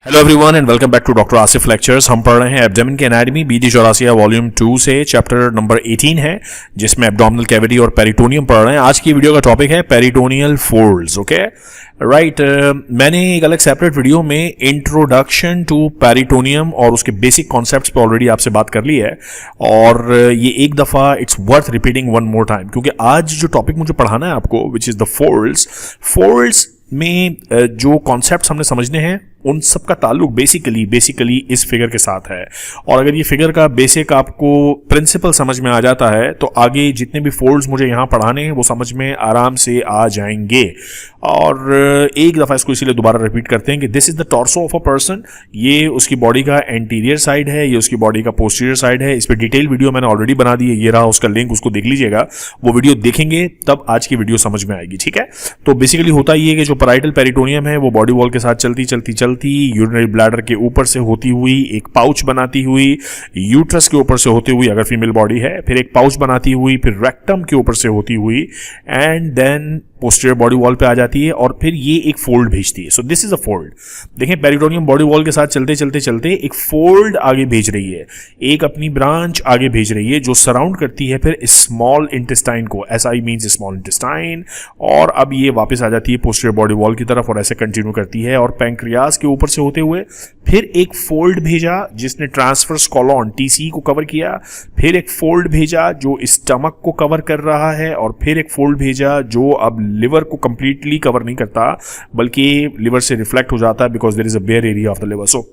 Hello everyone and welcome back to doctor Asif lectures. हम पढ़ रहे हैं एब्डोमेन की एनाटॉमी बीडी चौरासिया वॉल्यूम 2 से चैप्टर नंबर 18 है जिसमें एब्डोमिनल कैविटी और पेरिटोनियम पढ़ रहे हैं। आज की वीडियो का टॉपिक है पेरिटोनियल फोल्ड्स। ओके राइट, मैंने एक अलग सेपरेट वीडियो में इंट्रोडक्शन टू पेरिटोनियम और उसके बेसिक कॉन्सेप्ट्स पे ऑलरेडी आपसे बात कर ली है और ये एक दफ़ा it's worth repeating one more time क्योंकि आज जो टॉपिक मुझे पढ़ाना है आपको विच इज़ द फोल्ड्स में जो कॉन्सेप्ट्स हमने समझने हैं उन सब का ताल्लुक बेसिकली इस फिगर के साथ है। और अगर ये फिगर का बेसिक आपको प्रिंसिपल समझ में आ जाता है तो आगे जितने भी फोल्ड्स मुझे यहाँ पढ़ाने हैं वो समझ में आराम से आ जाएंगे। और एक दफ़ा इसको इसीलिए दोबारा रिपीट करते हैं कि this is the torso of a person. ये उसकी बॉडी का एंटीरियर साइड है, ये उसकी बॉडी का पोस्टीरियर साइड है। इस पर डिटेल वीडियो मैंने ऑलरेडी बना दी है, ये रहा उसका लिंक, उसको देख लीजिएगा। वो वीडियो देखेंगे तब आज की वीडियो समझ में आएगी। ठीक है, तो बेसिकली होता ये है कि जो पैराइटल पेरिटोनियम है वो बॉडी वॉल के साथ चलती यूरिनरी ब्लैडर के ऊपर से होती हुई एक पाउच बनाती हुई, यूट्रस के ऊपर से होती हुई अगर फीमेल बॉडी है, फिर एक पाउच बनाती हुई, फिर रेक्टम के ऊपर से होती हुई and then posterior body wall पे आ जाती है और फिर ये एक फोल्ड भेजती है। सो दिस इज अ फोल्ड। देखें, पेरिटोनियम बॉडी वॉल के साथ चलते एक फोल्ड आगे भेज रही है, एक अपनी ब्रांच आगे भेज रही है जो सराउंड करती है फिर स्मॉल इंटेस्टाइन को। SI means small intestine. और अब ये वापस आ जाती है पोस्टीरियर बॉडी वॉल की तरफ और ऐसे कंटिन्यू करती है और पैंक्रियाज के ऊपर से होते हुए फिर एक फोल्ड भेजा जिसने ट्रांसवर्स कॉलॉन TC को कवर किया, फिर एक फोल्ड भेजा जो स्टमक को कवर कर रहा है और फिर एक फोल्ड भेजा जो अब लिवर को कंप्लीटली कवर नहीं करता बल्कि लिवर से रिफ्लेक्ट हो जाता है because there is a bare area of the liver. So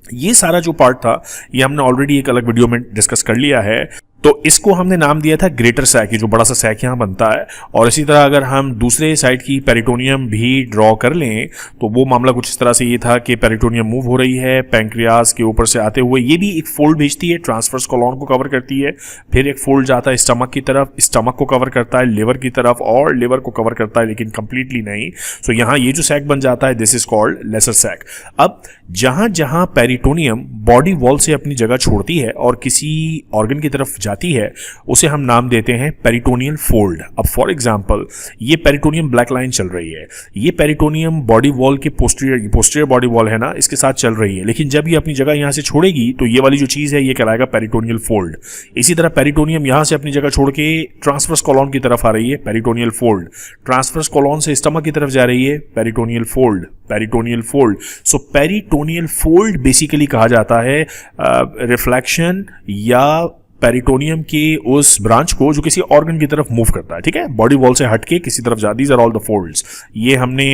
ये सारा जो पार्ट था ये हमने ऑलरेडी एक अलग वीडियो में डिस्कस कर लिया है। तो इसको हमने नाम दिया था ग्रेटर सैक, ये जो बड़ा सा सैक यहाँ बनता है। और इसी तरह अगर हम दूसरे साइड की पेरिटोनियम भी ड्रॉ कर लें तो वो मामला कुछ इस तरह से ये था कि पेरिटोनियम मूव हो रही है पैंक्रियाज के ऊपर से आते हुए, ये भी एक फोल्ड भेजती है, ट्रांसवर्स कॉलॉन को कवर करती है, फिर एक फोल्ड जाता है स्टमक की तरफ, स्टमक को कवर करता है लिवर की तरफ और लिवर को कवर करता है लेकिन कंप्लीटली नहीं। सो यहाँ ये जो सैक बन जाता है this is called lesser sac. अब जहां जहां पेरिटोनियम बॉडी वॉल से अपनी जगह छोड़ती है और किसी ऑर्गन की तरफ जाती है उसे हम नाम देते हैं पेरिटोनियल फोल्ड। अब फॉर एग्जांपल ये पेरिटोनियम ब्लैक लाइन चल रही है, ये पेरिटोनियम बॉडी वॉल के पोस्टीरियर बॉडी वॉल है ना, इसके साथ चल रही है, लेकिन जब ये अपनी जगह यहां से छोड़ेगी तो ये वाली जो चीज है ये कहलाएगा पेरिटोनियल फोल्ड। इसी तरह पेरिटोनियम यहां से अपनी जगह छोड़ के ट्रांसवर्स कॉलॉन की तरफ आ रही है, पेरिटोनियल फोल्ड। ट्रांसवर्स कॉलॉन से स्टमक की तरफ जा रही है, पेरिटोनियल फोल्ड, पेरिटोनियल फोल्ड। सो पेरिटोनियल फोल्ड बेसिकली कहा जाता है रिफ्लेक्शन या पेरिटोनियम के उस ब्रांच को जो किसी ऑर्गन की तरफ मूव करता है। ठीक है, बॉडी वॉल से हटके किसी तरफ जाती। These are all the folds. ये हमने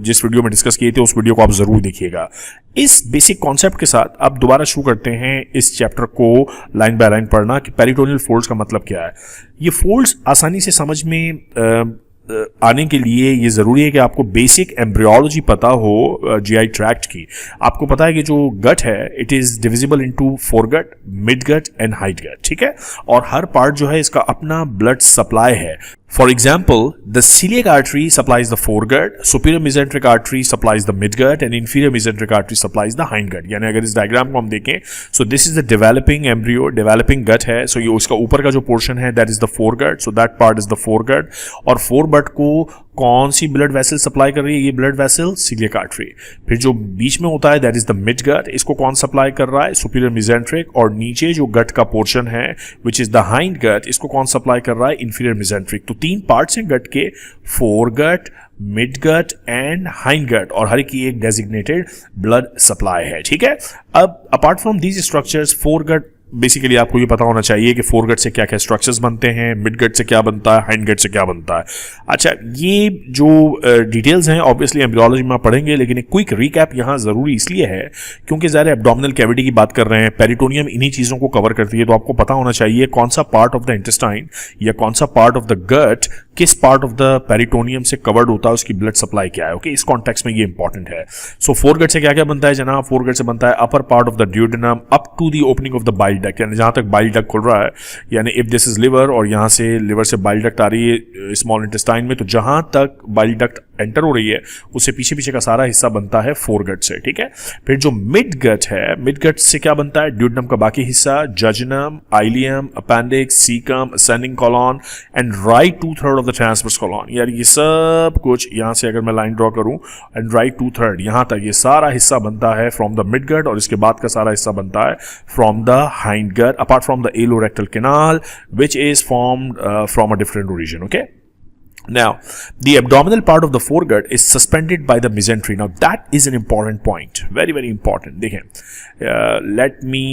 जिस वीडियो में डिस्कस किए थे उस वीडियो को आप जरूर देखिएगा। इस बेसिक कॉन्सेप्ट के साथ अब दोबारा शुरू करते हैं इस चैप्टर को लाइन बाय लाइन पढ़ना कि पेरिटोनियल फोल्ड्स का मतलब क्या है। ये फोल्ड्स आसानी से समझ में आने के लिए ये जरूरी है कि आपको बेसिक एम्ब्रियोलॉजी पता हो GI ट्रैक्ट की। आपको पता है कि जो गट है it is divisible into foregut, mid gut and hindgut. ठीक है, और हर पार्ट जो है इसका अपना ब्लड सप्लाई है। For example, the celiac artery supplies the foregut, superior mesenteric artery supplies the midgut, and inferior mesenteric artery supplies the hindgut. यानी अगर इस डायग्राम को हम देखें, so this is the developing embryo, developing gut है, so ये उसका ऊपर का जो पोर्शन है that is the foregut, so that part is the foregut। और foregut को कौन सी ब्लड वेसल सप्लाई कर रही है? ये ब्लड वेसल सीलियक आर्टरी। फिर जो बीच में होता है that is the mid gut, इसको कौन सप्लाई कर रहा है? Superior mesenteric. और नीचे जो गट का पोर्शन है which is the hind gut, इसको कौन सप्लाई कर रहा है? Inferior mesenteric. तो 3 पार्ट्स हैं गट के, fore gut, mid gut and hind gut, और हर की एक डेजिग्नेटेड ब्लड सप्लाई है। ठीक है, अब apart from these structures, fore gut basically आपको ये पता होना चाहिए कि फोरगट से क्या क्या स्ट्रक्चर्स बनते हैं, मिडगट से क्या बनता है, हाइंडगट से क्या बनता है। अच्छा, ये जो डिटेल्स हैं ऑब्वियसली एम्ब्रियोलॉजी में आप पढ़ेंगे, लेकिन एक क्विक रिकैप यहाँ जरूरी इसलिए है क्योंकि ज़्यादा एब्डोमिनल कैविटी की बात कर रहे हैं, पेरिटोनियम इन्हीं चीज़ों को कवर करती है, तो आपको पता होना चाहिए कौन सा पार्ट ऑफ द इंटेस्टाइन या कौन सा पार्ट ऑफ द गट किस पार्ट ऑफ द पेरिटोनियम से कवर्ड होता है, उसकी ब्लड सप्लाई क्या है। ओके, इस कॉन्टेक्स्ट में ये इंपॉर्टेंट है। सो फोरगट से क्या क्या बनता है जनाब? फोरगट से बनता है upper part of the duodenum up to the opening of the bile duct, यानी जहां तक बाइल डक्ट खुल रहा है, यानी इफ दिस इज लिवर और यहां से लिवर से बाइल डक्ट आ रही है स्मॉल इंटेस्टाइन में, तो जहां तक बाइल डक्ट एंटर हो रही है उससे पीछे पीछे का सारा हिस्सा बनता है फोरगट से, ठीक है। फिर जो मिड गट है, मिड गट से क्या बनता है, ड्यूडेनम का बाकी हिस्सा, jejunum, ileum, appendix, caecum, ascending colon and right 2/3 of the transverse colon. यार ये सब कुछ यहां से अगर मैं लाइन ड्रॉ करूं एंड राइट 2/3 यहां तक ये सारा हिस्सा बनता है फ्रॉम द मिड गट, और इसके बाद का सारा हिस्सा बनता है from the hind gut, apart from the anorectal canal which is formed from a different origin, okay? Now, the abdominal part of the foregut is suspended by the mesentery. Now, that is an important point. Very, very important. देखें, let me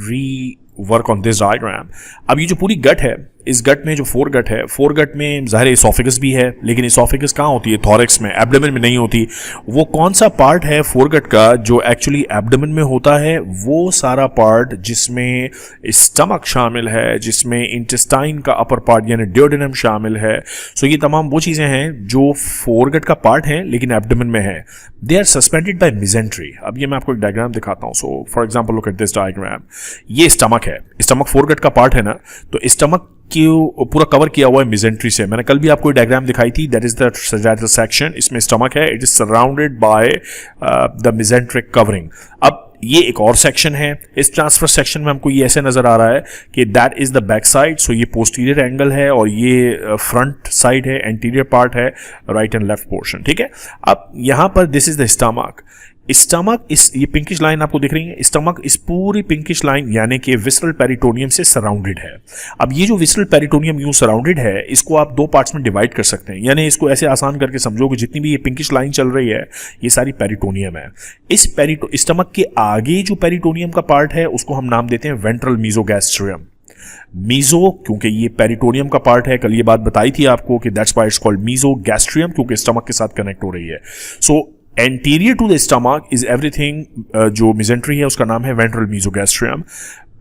rework on this diagram. अब ये जो पूरी गट है, इस गट में जो foregut है, फोरगट में ज़ाहिर एसोफेगस भी है, लेकिन एसोफेगस कहाँ होती है, थॉरेक्स में, एब्डोमेन में नहीं होती। वो कौन सा पार्ट है फोरगट का जो एक्चुअली एब्डोमेन में होता है, वो सारा पार्ट जिसमें स्टमक शामिल है, जिसमें इंटेस्टाइन का अपर पार्ट यानी ड्यूडेनम शामिल है। सो ये तमाम वो चीज़ें हैं जो फोरगट का पार्ट हैं लेकिन एब्डोमेन में है। They are suspended by mesentery. अब ये मैं आपको एक डायग्राम दिखाता हूँ। So for example look at this diagram. ये स्टमक है, स्टमक फोरगट का पार्ट है ना, तो स्टमक पूरा कवर किया हुआ है मेसेंट्री से। मैंने कल भी आपको डायग्राम दिखाई थी, that is the sagittal section. इसमें स्टमक है, it is surrounded by the mesenteric covering. अब ये एक और सेक्शन है, इस ट्रांसफर सेक्शन में हमको ये ऐसे नजर आ रहा है कि that is the back side. So ये पोस्टीरियर एंगल है और ये फ्रंट साइड है, एंटीरियर पार्ट है, राइट एंड लेफ्ट पोर्शन, ठीक है। अब यहां पर this is the stomach. Stomach is ये पिंकिश लाइन आपको दिख रही है, स्टमक इस पूरी पिंकिश लाइन यानी कि विसरल पेरिटोनियम से सराउंडेड है। अब ये जो विसरल पेरिटोनियम यूं सराउंडेड है, इसको आप दो पार्ट्स में डिवाइड कर सकते हैं, यानी इसको ऐसे आसान करके समझो कि जितनी भी ये पिंकिश लाइन चल रही है ये सारी पेरिटोनियम है। इस स्टमक के आगे जो पेरिटोनियम का पार्ट है उसको हम नाम देते हैं वेंट्रल मीजोगैस्ट्रियम। मीजो क्योंकि ये पेरिटोनियम का पार्ट है, कल ये बात बताई थी आपको कि that's why it's called mesogastrium, क्योंकि स्टमक के साथ कनेक्ट हो रही है। So anterior to the stomach is everything, जो मेसेंट्री है उसका नाम है ventral mesogastrium.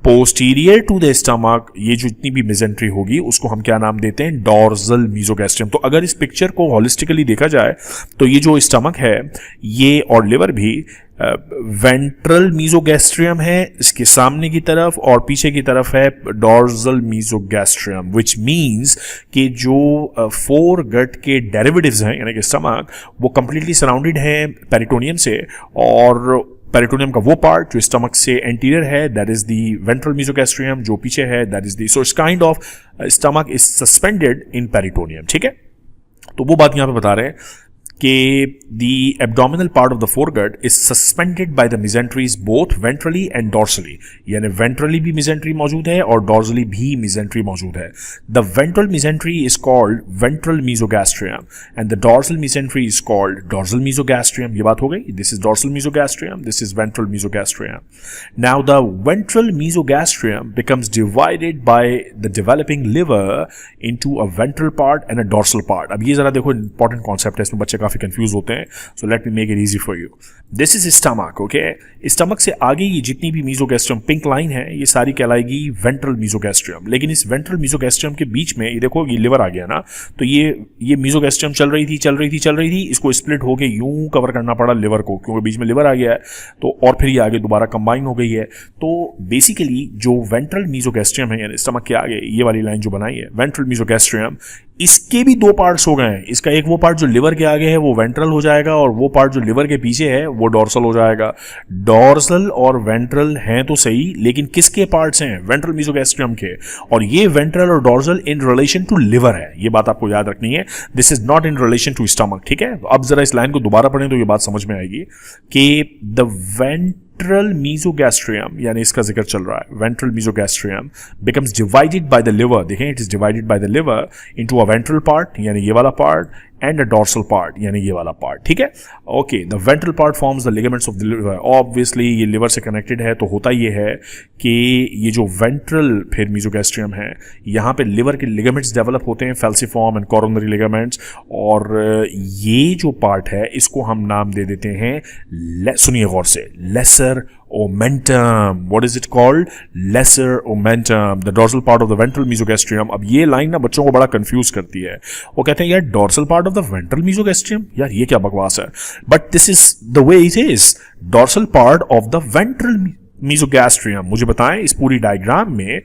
Posterior to the stomach ये जो जितनी भी मेसेंट्री होगी उसको हम क्या नाम देते हैं, डॉर्सल मीजोगैस्ट्रियम। तो अगर इस पिक्चर को होलिस्टिकली देखा जाए तो ये जो स्टमक है ये और लिवर भी वेंट्रल मीजोगैस्ट्रियम है इसके सामने की तरफ, और पीछे की तरफ है डॉर्सल मीजोगैस्ट्रियम, विच मीन्स कि जो फोर गट के डेरिवेटिव्स हैं यानी कि स्टमक वो कंप्लीटली सराउंडेड हैं पेरिटोनियम से, और पेरिटोनियम का वो पार्ट जो स्टमक से एंटीरियर है दैट इज द वेंट्रल मीजोगैस्ट्रियम, जो पीछे है that is the, so it's kind of stomach is suspended in peritoneum, ठीक है। तो वो बात यहां पे बता रहे हैं कि the abdominal part of the foregut is suspended by the mesenteries both ventrally and dorsally, यानी ventrally भी mesentery मौजूद है और dorsally भी mesentery मौजूद है। The ventral mesentery is called ventral mesogastrium and the dorsal mesentery is called dorsal mesogastrium। ये बात हो गई, this is dorsal mesogastrium, this is ventral mesogastrium। Now the ventral mesogastrium becomes divided by the developing liver into a ventral part and a dorsal part। अब ये जरा देखो important concept है, इसमें बच्चे काफी कंफ्यूज होते हैं, so let me make it easy for you. This is stomach, okay. Stomach से आगे ये जितनी भी मीजोगैस्ट्रियम पिंक लाइन है ये सारी कहलाएगी वेंट्रल मीजोगैस्ट्रियम। लेकिन इस वेंट्रल मीजोगैस्ट्रियम के बीच में ये देखो ये लिवर आ गया ना, तो ये मीजोगैस्ट्रियम चल रही थी, इसको स्प्लिट होके यूं कवर करना पड़ा लिवर को, क्योंकि बीच में लिवर आ गया है, तो और फिर ये आगे दोबारा कंबाइन हो गई है। तो बेसिकली जो वेंट्रल मीजोगैस्ट्रियम है यानी स्टमक के आगे ये वाली लाइन जो बनाई है वेंट्रल मीजोगैस्ट्रियम, इसके भी दो पार्ट्स हो गए हैं। इसका एक वो पार्ट जो लिवर के आगे है वो वेंट्रल हो जाएगा, और वो पार्ट जो लिवर के पीछे है वो डॉर्सल हो जाएगा। डॉर्सल और वेंट्रल हैं तो सही, लेकिन किसके पार्ट्स हैं, वेंट्रल मीजोगैस्ट्रियम के, और ये वेंट्रल और dorsal in relation to liver है, ये बात आपको याद रखनी है। This is not in relation to stomach, ठीक है। अब जरा इस लाइन को दोबारा पढ़ें तो ये बात समझ में आएगी कि द वेंट्रल मीजोगैस्ट्रियम यानी इसका जिक्र चल रहा है, ventral mesogastrium becomes divided by the liver, देखें it is divided by the liver into a ventral part यानी ये वाला part and a dorsal part यानी ये वाला पार्ट, ठीक है। Okay, the ventral part forms the ligaments of the liver. Obviously ये लिवर से कनेक्टेड है, तो होता ये है कि ये जो वेंट्रल फिर मीजोगैस्ट्रियम है यहाँ पे लिवर के लिगामेंट्स डेवलप होते हैं, फैल्सिफॉर्म एंड कोरोनरी लिगामेंट्स, और ये जो पार्ट है इसको हम नाम दे देते हैं, सुनिए गौर से, laser omentum। What is it called? Lesser omentum, the dorsal part of the ventral mesogastrium। अब ये लाइन ना बच्चों को बड़ा कंफ्यूज करती है, वो कहते हैं यार dorsal part of the ventral mesogastrium, यार ये क्या बकवास है, but this is the way it is, dorsal part of the ventral मीजोगैस्ट्रियम, मुझे बताएं इस पूरी डायग्राम में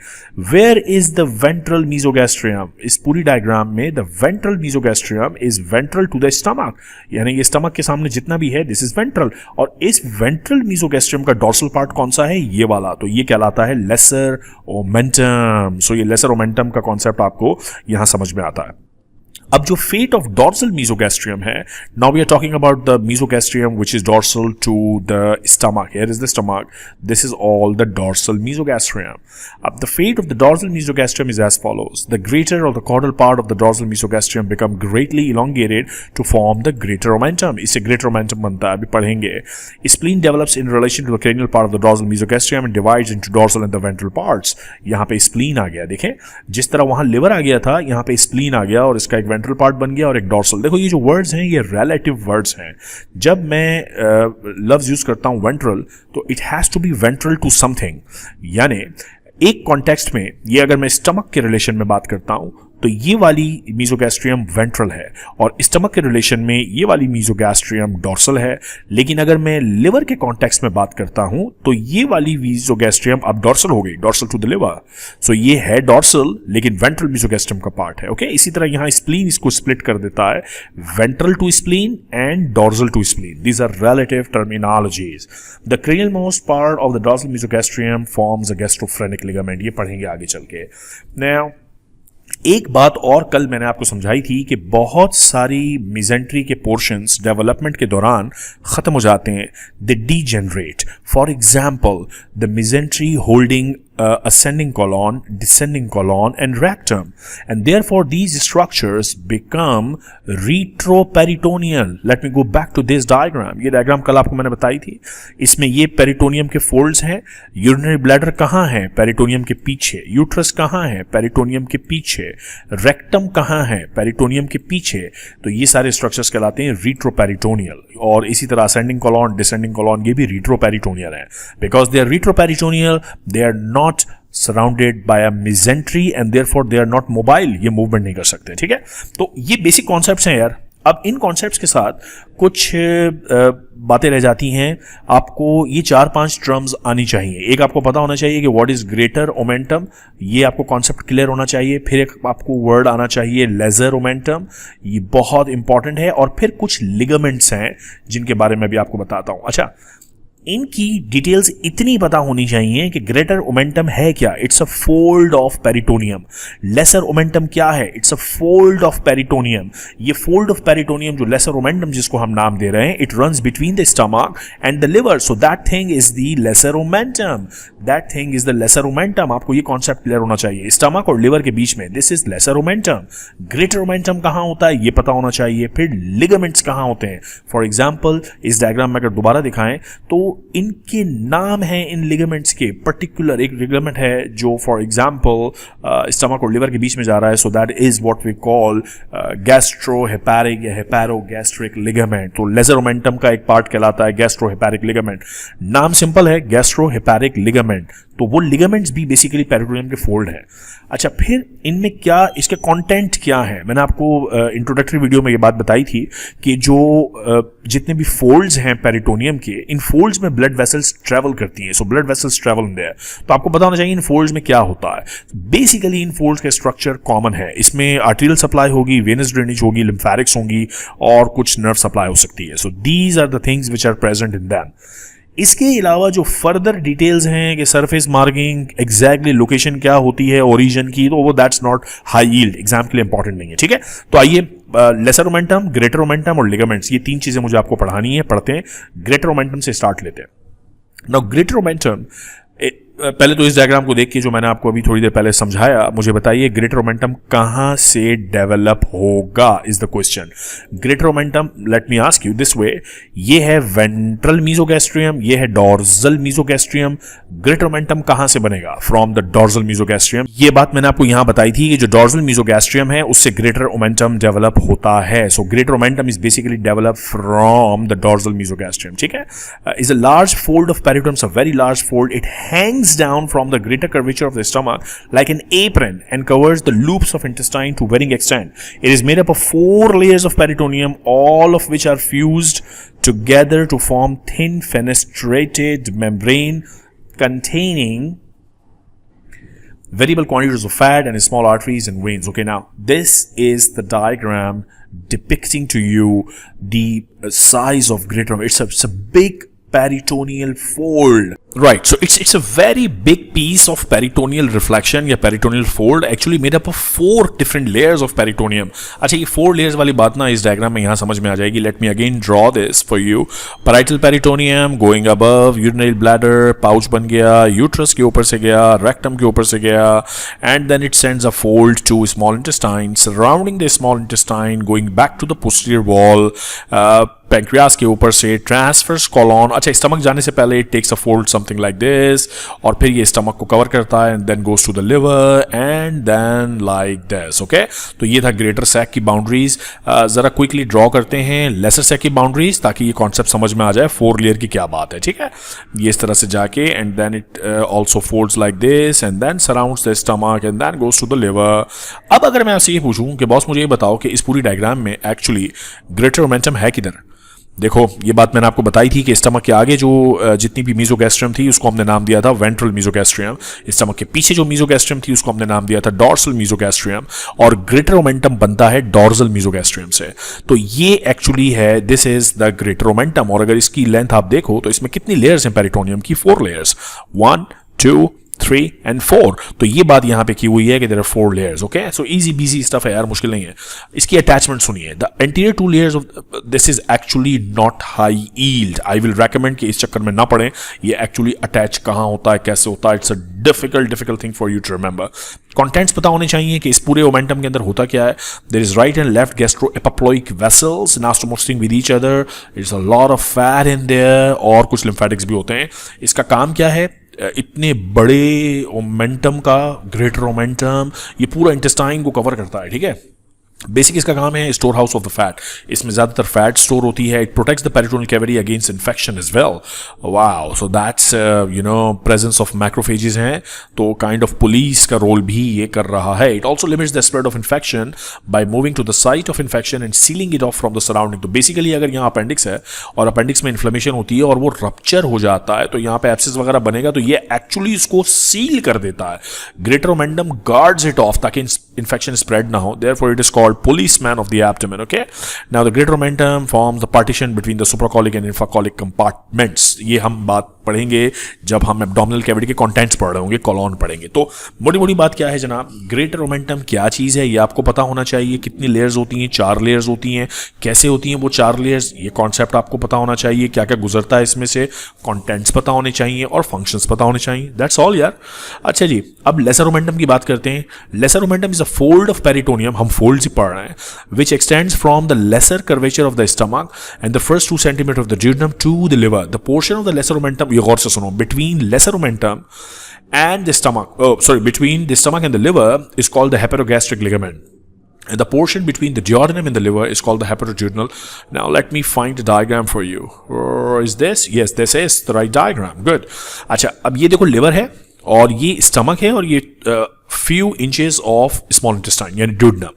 where is the ventral mesogastrium. इस पूरी डायग्राम में the ventral mesogastrium is ventral to the stomach, यानी ये स्टमक के सामने जितना भी है दिस इज वेंट्रल। और इस वेंट्रल मीजोगैस्ट्रियम का डॉर्सल पार्ट कौन सा है, ये वाला, तो ये कहलाता है लेसर ओमेंटम। सो ये लेसर ओमेंटम का कॉन्सेप्ट आपको यहां समझ में आता है। अब जो फेट ऑफ डॉर्सल मीजोगैस्ट्रियम है, now we are talking about the mesogastrium which is dorsal to the stomach. Here is the stomach, this is all the dorsal mesogastrium. अब the fate of the dorsal mesogastrium is as follows. The greater और the caudal part of the dorsal mesogastrium become greatly elongated to form the greater omentum. इससे greater omentum बनता है, अभी पढ़ेंगे। Spleen develops in relation to the cranial part of the dorsal mesogastrium and divides into dorsal and the ventral parts. यहाँ पे spleen आ गया, देखें जिस तरह वहां लिवर आ गया था, यहाँ पे स्प्लीन आ गया और इसका एक वेंट्रल पार्ट बन गया और एक डॉर्सल। देखो ये जो वर्ड्स हैं ये रिलेटिव वर्ड्स हैं। जब मैं लफ्ज यूज करता हूं वेंट्रल, तो it has to be ventral to something, यानी एक कॉन्टेक्स्ट में ये अगर मैं स्टमक के रिलेशन में बात करता हूं तो ये वाली मीजोगैस्ट्रियम वेंट्रल है और स्टमक के रिलेशन में ये वाली मीजोगैस्ट्रियम डॉर्सल है। लेकिन अगर मैं लिवर के कॉन्टेक्स्ट में बात करता हूं तो ये वाली मीजोगैस्ट्रियम अब डॉर्सल हो गई, dorsal to the liver. So ये है डॉर्सल लेकिन वेंट्रल मीजोगैस्ट्रियम का पार्ट है। ओके, इसी तरह यहां स्प्लीन इसको स्प्लिट कर देता है, ventral to spleen and dorsal to spleen. These are relative terminologies. The cranial most part of the dorsal mesogastrium forms a gastrophrenic ligament. ये पढ़ेंगे आगे चल के। नाउ एक बात और कल मैंने आपको समझाई थी कि बहुत सारी मिजेंट्री के पोर्शंस डेवलपमेंट के दौरान खत्म हो जाते हैं, they degenerate. For example the mesentery holding ascending colon, descending colon and rectum, and therefore these structures become retroperitoneal. Let me go back to this diagram. ये डायग्राम कल आपको मैंने बताई थी। इसमें ये पेरिटोनियम के फोल्ड्स हैं। यूरिनरी ब्लैडर कहाँ है, पेरिटोनियम के पीछे। यूट्रस कहाँ है, पेरिटोनियम के पीछे। रेक्टम कहाँ है, पेरिटोनियम के पीछे। तो ये सारे स्ट्रक्चर्स कहलाते हैं रिट्रोपेरिटोनियल। और इसी तरह असेंडिंग कॉलॉन, डिसेंडिंग कॉलॉन ये भी रिट्रोपेरिटोनियल है। Because they are retroperitoneal, they are not surrounded by a mesentery and therefore they are not mobile, ये मूवमेंट नहीं कर सकते। ठीक है, तो ये बेसिक कॉन्सेप्ट्स हैं यार। अब इन कॉन्सेप्ट्स के साथ कुछ बातें रह जाती हैं। आपको ये 4-5 टर्म्स आनी चाहिए। एक आपको पता होना चाहिए कि व्हाट इज ग्रेटर ओमेंटम, ये आपको कॉन्सेप्ट क्लियर होना चाहिए। फिर एक आपको वर्ड आना चाहिए लेजर ओमेंटम, ये बहुत इंपॉर्टेंट है। और फिर कुछ लिगामेंट्स हैं जिनके बारे में भी आपको बताता हूं। अच्छा, इनकी डिटेल्स इतनी पता होनी चाहिए कि ग्रेटर ओमेंटम है क्या, it's a fold of peritoneum. Lesser omentum क्या है, it's a fold of peritoneum. ये फोल्ड ऑफ पेरिटोनियम जो लेसर ओमेंटम जिसको हम नाम दे रहे हैं, it runs between the stomach and the liver, so that thing is the lesser omentum. That thing is the lesser omentum. आपको ये concept clear होना चाहिए, स्टमक और लिवर के बीच में this is lesser omentum. Greater omentum कहां होता है ये पता होना चाहिए। फिर लिगामेंट्स कहां होते हैं, फॉर एग्जाम्पल इस डायग्राम में अगर दोबारा दिखाएं तो इनके नाम हैं इन लिगामेंट्स के। पर्टिकुलर एक लिगामेंट है जो फॉर एग्जांपल स्टमक और लिवर के बीच में जा रहा है, so that is what we call gastrohepatic या हेपैरोगैस्ट्रिक लिगामेंट। तो लेजर ओमेंटम का एक पार्ट कहलाता है गैस्ट्रोहेपैरिक लिगामेंट। नाम सिंपल है, गैस्ट्रोहेपैरिक लिगामेंट। तो वो लिगामेंट्स भी बेसिकली पेरिटोनियम के फोल्ड हैं। अच्छा, फिर इनमें क्या, इसके कंटेंट क्या है। मैंने आपको इंट्रोडक्टरी वीडियो में ये बात बताई थी कि जो जितने भी फोल्ड्स हैं पेरिटोनियम के, इन फोल्ड्स में ब्लड वेसल्स ट्रैवल करती हैं। So blood vessels travel in their. तो आपको पता होना चाहिए इन फोल्ड्स में क्या होता है। बेसिकली इन फोल्ड्स का स्ट्रक्चर कॉमन है। इसमें आर्टेरियल सप्लाई होगी, वेनस ड्रेनेज होगी, लिम्फेटिक्स होंगी और कुछ नर्व सप्लाई हो सकती है। So these are the things which are present in them. इसके अलावा जो फर्दर डिटेल्स हैं कि सरफेस मार्किंग, एग्जैक्टली लोकेशन क्या होती है ओरिजिन की, तो वो that's not high yield, exam के लिए इंपॉर्टेंट नहीं है। ठीक है, तो आइए लेसर ओमेंटम, ग्रेटर ओमेंटम और लिगामेंट्स, ये 3 चीजें मुझे आपको पढ़ानी है। पढ़ते हैं, ग्रेटर ओमेंटम से स्टार्ट लेते हैं। नाउ ग्रेटर ओमेंटम, पहले तो इस डायग्राम को देख के जो मैंने आपको अभी थोड़ी देर पहले समझाया, मुझे बताइए ग्रेटर ओमेंटम कहां से डेवलप होगा is the question. Greater omentum, let me ask you this way, ये है वेंट्रल मीजोगैस्ट्रियम, ये है डॉर्सल मीजोगैस्ट्रियम। ग्रेटर ओमेंटम कहां से बनेगा, फ्रॉम द डॉर्सल मीजोगैस्ट्रियम। ये बात मैंने आपको यहां बताई थी कि जो डॉर्सल मीजोगैस्ट्रियम है उससे ग्रेटर ओमेंटम डेवलप होता है। So greater omentum is basically develop from the dorsal mesogastrium. ठीक है, is a large fold of peritoneum, a very large fold. It hangs down from the greater curvature of the stomach like an apron and covers the loops of intestine to varying extent. It is made up of 4 layers of peritoneum, all of which are fused together to form thin fenestrated membrane containing variable quantities of fat and small arteries and veins. Okay, now this is the diagram depicting to you the size of greater. It's a big peritoneal fold. Right, so it's a very big piece of peritoneal reflection या peritoneal fold actually made up of 4 different layers of peritoneum. अच्छा, ये 4 layers वाली बात ना इस diagram में यहाँ समझ में आ जाएगी. Let me again draw this for you. Parietal peritoneum going above, urinary bladder, pouch बन गया, uterus के ऊपर से गया, rectum के ऊपर से गया, and then it sends a fold to small intestine, surrounding the small intestine, going back to the posterior wall, pancreas के ऊपर से ट्रांसफर्स कॉलोन. अच्छा, स्टमक जाने से पहले it takes a fold something like this, और फिर ये स्टमक को कवर करता है and then goes to the liver and then like this. Okay, तो ये था ग्रेटर सैक की बाउंड्रीज. जरा क्विकली ड्रॉ करते हैं लेसर सैक की बाउंड्रीज ताकि ये कॉन्सेप्ट समझ में आ जाए 4 लेयर की क्या बात है. ठीक है, ये इस तरह से जाके and then it also folds like this and then surrounds the stomach and then goes to the liver. अब अगर मैं आपसे ये पूछूं कि बॉस मुझे ये बताओ कि इस पूरी डायग्राम में एक्चुअली ग्रेटर ओमेंटम है किधर. देखो, ये बात मैंने आपको बताई थी कि स्टमक के आगे जो जितनी भी मीजोगैस्ट्रियम थी उसको हमने नाम दिया था वेंट्रल मीजोगैस्ट्रियम. स्टमक के पीछे जो मीजोगैस्ट्रियम थी उसको हमने नाम दिया था डॉर्सल मीजोगैस्ट्रियम, और ग्रेटर ओमेंटम बनता है डॉर्सल मीजोगैस्ट्रियम से. तो ये एक्चुअली है, this is the greater omentum. और अगर इसकी लेंथ आप देखो तो इसमें कितनी लेयर्स हैं पेरिटोनियम की? 4 लेयर्स, 1, 2, 3 and 4. तो ये बात यहां पे की हुई है कि there are 4 layers. Okay, so easy busy stuff है यार, मुश्किल नहीं है. इसकी अटैचमेंट सुनिए. The anterior 2 layers of this is actually not high yield. I will recommend कि इस चक्कर में ना पड़े. ये एक्चुअली अटैच कहां होता है, कैसे होता है, it's a difficult thing for you to remember. Contents पता होने चाहिए कि इस पूरे ओमेंटम के अंदर होता क्या है. There is right and left gastroepiploic vessels anastomosing with each other. It's a lot of fat in there, और कुछ लिम्फेटिक्स भी होते हैं. इसका काम क्या है? इतने बड़े ओमेंटम का, ग्रेटर ओमेंटम, ये पूरा इंटेस्टाइन को कवर करता है. ठीक है, बेसिक इसका काम है store house of the fat. इसमें ज्यादातर फैट स्टोर होती है. It protects the peritoneal cavity against infection as well. Wow, so that's presence of macrophages हैं, तो काइंड ऑफ पुलिस का रोल भी ये कर रहा है. It also limits the spread of infection by moving to the site of infection and sealing it off from the surrounding. तो basically अगर यहाँ अपेंडिक्स है और अपेंडिक्स में इन्फ्लेमेशन होती है और वो रप्चर हो जाता है, तो यहाँ पे एब्सेस वगैरह बनेगा, तो ये एक्चुअली इसको सील कर देता है. Greater omentum guards it of ताकि इन्फेक्शन स्प्रेड ना हो. Therefore it is called policeman of the abdomen. Okay, now the greater omentum forms the partition between the supracholic and infracholic compartments. ये हम बात पढ़ेंगे जब हम एब्डोमिनल कैविटी के कंटेंट्स पढ़ रहे होंगे, कॉलोन पढ़ेंगे. तो बड़ी बड़ी बात क्या है जनाब, ग्रेटर ओमेंटम क्या चीज़ है ये आपको पता होना चाहिए. कितनी लेयर्स होती हैं? 4 लेयर्स होती हैं. कैसे होती हैं वो 4 लेयर्स, ये कॉन्सेप्ट आपको पता होना चाहिए. क्या क्या गुजरता है इसमें से, कंटेंट्स पता होने चाहिए और फंक्शंस पता होने चाहिए. दैट्स ऑल यार. अच्छा जी, अब लेसर ओमेंटम की बात करते हैं. Lesser omentum is a fold of peritoneum, हम फोल्ड ही पढ़ रहे हैं, which extends from the lesser curvature of the stomach and the first 2 centimeters of the duodenum to the liver. The portion of the lesser omentum, ये गौर से सुनो, between lesser omentum and the stomach, between the stomach and the liver is called the hepatogastric ligament. And the portion between the duodenum and the liver is called the hepatoduodenal. Now let me find the diagram for you. Is this? Yes, this is the right diagram. Good. अच्छा, अब ये देखो liver है और ये stomach है और ये few inches of small intestine यानी ड्यूडेनम.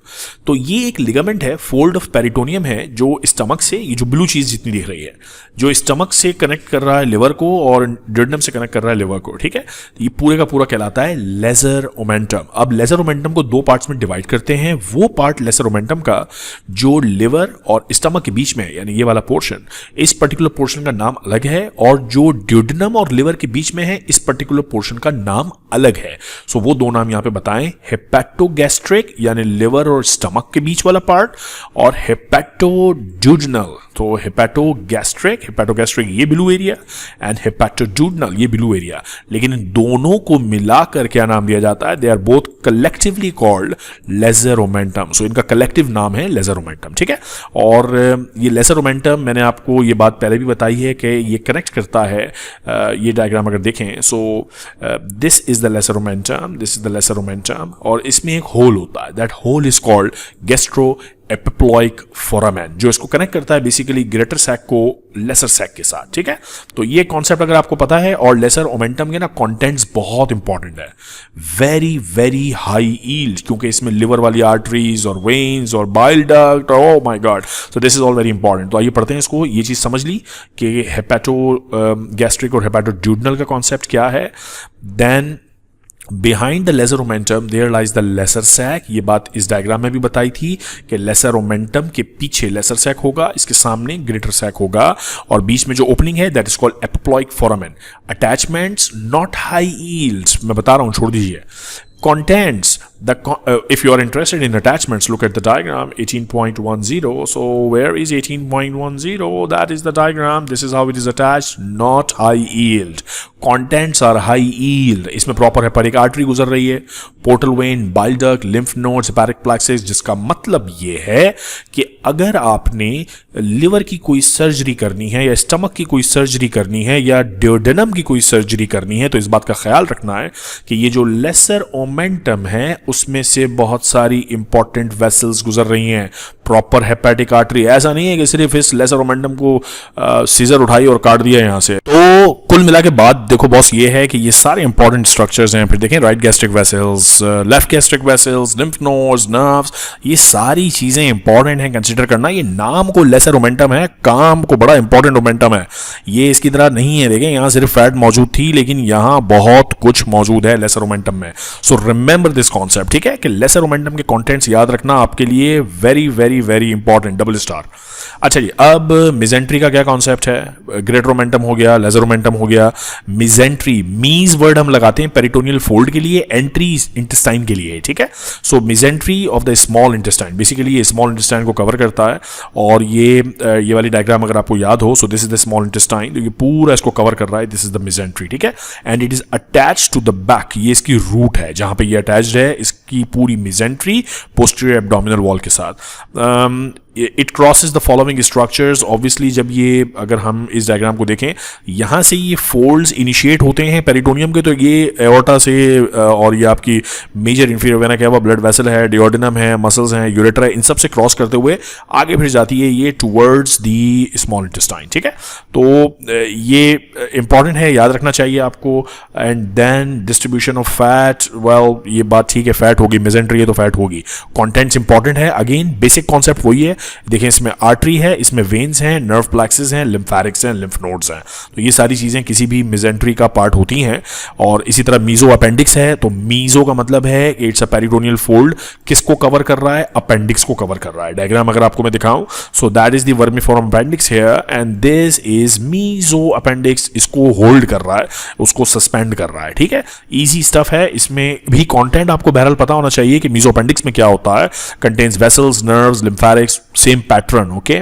तो ये एक लिगामेंट है, फोल्ड ऑफ पेरिटोनियम है, जो स्टमक से, ये जो ब्लू चीज जितनी दिख रही है, जो स्टमक से कनेक्ट कर रहा है लिवर को और ड्यूडेनम से कनेक्ट कर रहा है लिवर को. ठीक है, ये पूरे का पूरा कहलाता है लेसर ओमेंटम. अब लेसर ओमेंटम को 2 पार्ट्स में डिवाइड करते हैं. वो पार्ट लेसर ओमेंटम का जो लिवर और स्टमक के बीच में है, यानी ये वाला पोर्शन, इस पर्टिकुलर पोर्शन का नाम अलग है, और जो ड्यूडेनम और लिवर के बीच में है, इस पर्टिकुलर पोर्शन का नाम अलग है. सो वो 2 नाम पे बताएं, हेपेटोगैस्ट्रिक यानी लिवर और स्टमक के बीच वाला पार्ट, और हेपेटोड्यूडेनल. तो हेपेटोगैस्ट्रिक ये ब्लू एरिया एंड हेपेटोड्यूडेनल ये ब्लू एरिया. लेकिन इन दोनों को मिलाकर क्या नाम दिया जाता है? They are both collectively called lesser omentum. So इनका कलेक्टिव नाम है लेसर ओमेंटम. ठीक है, और ये लेसर ओमेंटम मैंने आपको ये बात पहले भी बताई है कि ये कनेक्ट करता है, ये डायग्राम अगर देखें, so this is the lesser omentum, this is the lesser lesser omentum, और इसमें एक होल होता है, that hole is called gastroepiploic foramen, जो इसको कनेक्ट करता है बेसिकली ग्रेटर सैक को लेसर सैक के साथ, ठीक है। तो ये कॉन्सेप्ट अगर आपको पता है, और लेसर ओमेंटम के ना कंटेंट्स बहुत इंपॉर्टेंट है, वेरी वेरी हाई यील्ड, क्योंकि इसमें लिवर वाली आर्टरीज और वेन्स और bile duct, oh my God, so this is all very important. तो आइए पढ़ते हैं इसको। ये चीज समझ ली कि हेपेटो गैस्ट्रिक और हेपेटोड्यूडनल का कॉन्सेप्ट क्या है। Then behind the lesser omentum there lies the lesser sac, ये बात इस डायग्राम में भी बताई थी कि लेसर ओमेंटम के पीछे लेसर सैक होगा, इसके सामने ग्रेटर सैक होगा, और बीच में जो ओपनिंग है that is called epiploic foramen. Attachments not high yields, मैं बता रहा हूं, छोड़ दीजिए। Contents, if you are interested in attachments, look at the diagram 18.10. So where is 18.10? That is the diagram. This is how it is attached, not high yield. Contents are high yield. इसमें proper hepatic artery गुजर रही है, portal vein, bile duct, lymph nodes, hepatic plexus, जिसका मतलब ये है कि अगर आपने लिवर की कोई सर्जरी करनी है, या स्टमक की कोई सर्जरी करनी है, या ड्यूडेनम की कोई सर्जरी करनी है, तो इस बात का ख्याल रखना है कि ये जो लेसर ओमेंटम है उसमें से बहुत सारी इंपॉर्टेंट वेसल्स गुजर रही हैं, प्रॉपर हेपेटिक आर्टरी। ऐसा नहीं है कि सिर्फ इस लेसर ओमेंटम को सीजर उठाई और काट दिया यहां से। तो कुल मिला के बात देखो बॉस, ये है कि ये सारे इंपॉर्टेंट स्ट्रक्चर्स हैं। फिर देखें right gastric vessels, left gastric vessels, lymph nodes, nerves, ये सारी चीजें इंपॉर्टेंट हैं, कंसीडर करना। ये नाम को लेसर ओमेंटम है, काम को बड़ा इंपॉर्टेंट ओमेंटम है, ये इसकी तरह नहीं है। देखें यहां सिर्फ फैट मौजूद थी, लेकिन यहां बहुत कुछ मौजूद है लेसर ओमेंटम में। सो रिमेंबर दिस कॉन्सेप्ट, ठीक है, कि लेसर ओमेंटम के कॉन्टेंट्स याद रखना आपके लिए very very very important, double star. अच्छा जी, अब मिजेंट्री का क्या कॉन्सेप्ट है? ग्रेटर ओमेंटम हो गया, लेसर ओमेंटम हो गया, मिजेंट्री, मीज वर्ड हम लगाते हैं पेरिटोनियल फोल्ड के लिए, एंट्री इंटेस्टाइन के लिए, ठीक है। So mesentery of the small intestine, basically ये स्मॉल इंटेस्टाइन को कवर करता है, और ये वाली डायग्राम अगर आपको याद हो, सो this is the small intestine, तो ये पूरा इसको कवर कर रहा है, दिस इज द मिजेंट्री, ठीक है। And it is attach to the back, ये इसकी रूट है जहां पे ये अटैच्ड है, इसकी पूरी मिजेंट्री पोस्टीरियर एब्डोमिनल वॉल के साथ। It crosses the following structures, obviously जब ये, अगर हम इस डायग्राम को देखें, यहां से ये फोल्ड्स इनिशिएट होते हैं पेरिटोनियम के, तो ये एओर्टा से, और ये आपकी मेजर इंफीरियर वेना क्या हुआ, ब्लड वेसल है, डिओडिनम है, मसल्स हैं, यूरेटर है, इन सब से क्रॉस करते हुए आगे फिर जाती है ये टुवर्ड्स दी स्मॉल इंटेस्टाइन, ठीक है। तो ये इंपॉर्टेंट है, याद रखना चाहिए आपको। And then distribution of fat, well ये बात ठीक है, फैट होगी, मेजेंट्री है तो फैट होगी। कॉन्टेंट्स इंपॉर्टेंट है, अगेन बेसिक कॉन्सेप्ट वही है। देखें इसमें आर्टरी है, इसमें वेन्स हैं, नर्व प्लेक्सिस हैं, लिम्फैटिक्स हैं, लिम्फ नोड्स हैं, तो ये सारी चीजें किसी भी मिजेंट्री का पार्ट होती हैं। और इसी तरह मीजो अपेंडिक्स है, तो मीजो का मतलब है कि इट्स अ पेरिटोनियल फोल्ड, किसको कवर कर रहा है? अपेंडिक्स को कवर कर रहा है। डायग्राम अगर आपको मैं दिखाऊं, so that is the vermiform appendix here and this is meso appendix, इसको होल्ड कर रहा है, उसको सस्पेंड कर रहा है, ठीक है। इजी स्टफ है, इसमें भी कंटेंट आपको बहरहाल पता होना चाहिए कि मीजो अपेंडिक्स में क्या होता है। Contains vessels, nerves, lymphatics, same pattern, okay.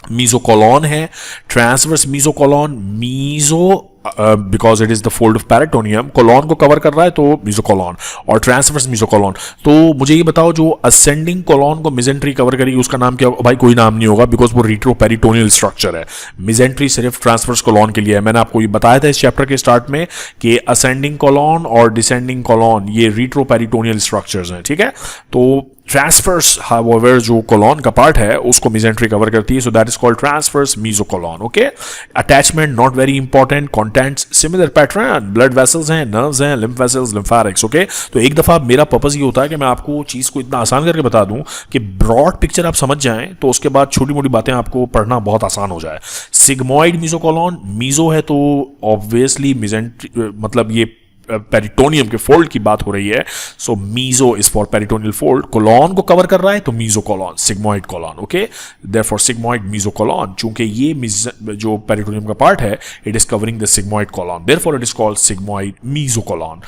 Mesocolon है, transverse mesocolon, meso because it is the fold of peritoneum, colon को कवर कर रहा है तो मीजोकोलॉन, और ट्रांसवर्स मीजोकोलॉन। तो मुझे ये बताओ, जो असेंडिंग कोलॉन को मिजेंट्री कवर करेगी उसका नाम क्या होगा? भाई कोई नाम नहीं होगा, बिकॉज वो रिट्रोपेरिटोनियल स्ट्रक्चर है। मिजेंट्री सिर्फ ट्रांसवर्स कोलॉन के लिए है। मैंने आपको ये बताया था इस चैप्टर के स्टार्ट में कि असेंडिंग कोलॉन और डिसेंडिंग कोलॉन ये रिट्रोपेरिटोनियल स्ट्रक्चर्स हैं, ठीक है। तो ट्रांसफर्स हाउएवर जो कोलॉन का पार्ट है उसको मिजेंट्री कवर करती है, so that is called transverse mesocolon, okay. Attachment not very important, contents similar pattern, blood vessels हैं, नर्व्स हैं, लिम्फ वेसल्स, लिम्फैटिक्स, ओके। तो एक दफा मेरा पर्पस ये होता है कि मैं आपको चीज को इतना आसान करके बता दूं कि ब्रॉड पिक्चर आप समझ जाएं, तो उसके बाद छोटी मोटी बातें आपको पढ़ना बहुत आसान हो जाए। सिग्मोइड मीजोकोलॉन, मीजो है तो ऑब्वियसली मिजेंट्री, मतलब ये पेरिटोनियम के फोल्ड की बात हो रही है, so meso is for peritoneal fold. Colon को कवर कर रहा है तो meso colon, sigmoid colon, okay. Therefore sigmoid meso colon, चूंकि ये जो पेरिटोनियम का पार्ट है it is covering the sigmoid colon, therefore it is called sigmoid meso colon.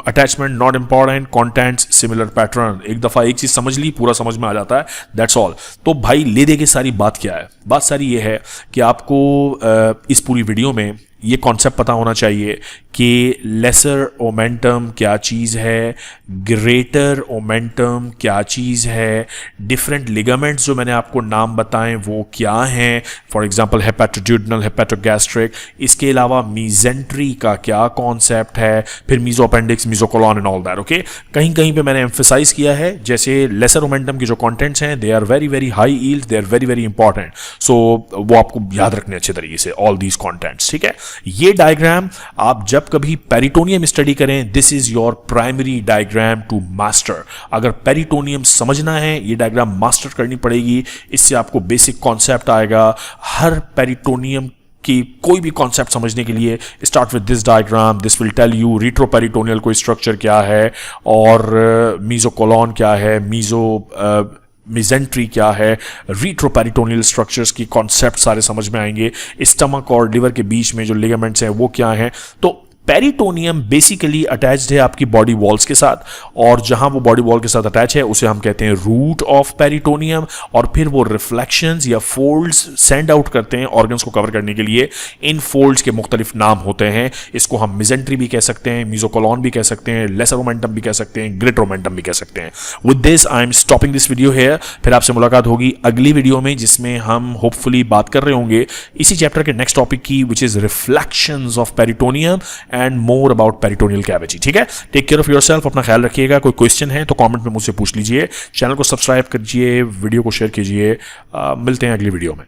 Attachment not important, contents similar pattern. एक दफा एक चीज समझ ली, पूरा समझ में आ जाता है, दैट्स ऑल। तो भाई ले दे के सारी बात क्या है? बात सारी ये है कि आपको इस पूरी वीडियो में ये कॉन्सेप्ट पता होना चाहिए कि लेसर ओमेंटम क्या चीज़ है, ग्रेटर ओमेंटम क्या चीज़ है, डिफरेंट लिगामेंट्स जो मैंने आपको नाम बताएं वो क्या हैं, फॉर एग्जांपल हेपेटोड्यूडनल, हेपेटोगैस्ट्रिक, इसके अलावा मीजेंट्री का क्या कॉन्सेप्ट है, फिर मीजोअपेंडिक्स, मीजोकोलॉन एंड ऑल दैट। ओके, कहीं कहीं पे मैंने एम्फेसाइज किया है जैसे लेसर ओमेंटम की जो कॉन्टेंट्स हैं they are very very high yield, they are very very important, so वो आपको याद रखने अच्छे तरीके से ऑल दीज कॉन्टेंट्स। ठीक है, ये डायग्राम आप जब कभी पेरिटोनियम स्टडी करें, this is your primary diagram to master. अगर पेरिटोनियम समझना है ये डायग्राम मास्टर करनी पड़ेगी, इससे आपको बेसिक कॉन्सेप्ट आएगा। हर पेरिटोनियम कि कोई भी कॉन्सेप्ट समझने के लिए start with this diagram, this will tell you retroperitoneal कोई स्ट्रक्चर क्या है और मीजोकोलॉन क्या है, मिजेंट्री क्या है, रिट्रोपेरिटोनियल स्ट्रक्चर्स की कॉन्सेप्ट सारे समझ में आएंगे। स्टमक और लिवर के बीच में जो लिगामेंट्स हैं वो क्या हैं। तो पेरिटोनियम बेसिकली अटैच्ड है आपकी बॉडी वॉल्स के साथ, और जहां वो बॉडी वॉल के साथ अटैच है उसे हम कहते हैं रूट ऑफ पेरिटोनियम, और फिर वो रिफ्लेक्शंस या फोल्ड्स सेंड आउट करते हैं ऑर्गन्स को कवर करने के लिए। इन फोल्ड्स के मुख्तलिफ नाम होते हैं, इसको हम मिजेंट्री भी कह सकते हैं, मीजोकोलॉन भी कह सकते हैं, लेसर ओमेंटम भी कह सकते हैं, ग्रेटर ओमेंटम भी कह सकते हैं। With this I am stopping this video here. फिर आपसे मुलाकात होगी अगली वीडियो में जिसमें हम होपफुली बात कर रहे होंगे इसी चैप्टर के नेक्स्ट टॉपिक की, which is reflections of peritoneum and more about peritoneal cavity. ठीक है, टेक केयर ऑफ योरसेल्फ, अपना ख्याल रखिएगा। कोई क्वेश्चन है तो कमेंट में मुझसे पूछ लीजिए, चैनल को सब्सक्राइब कीजिए, वीडियो को शेयर कीजिए। मिलते हैं अगली वीडियो में।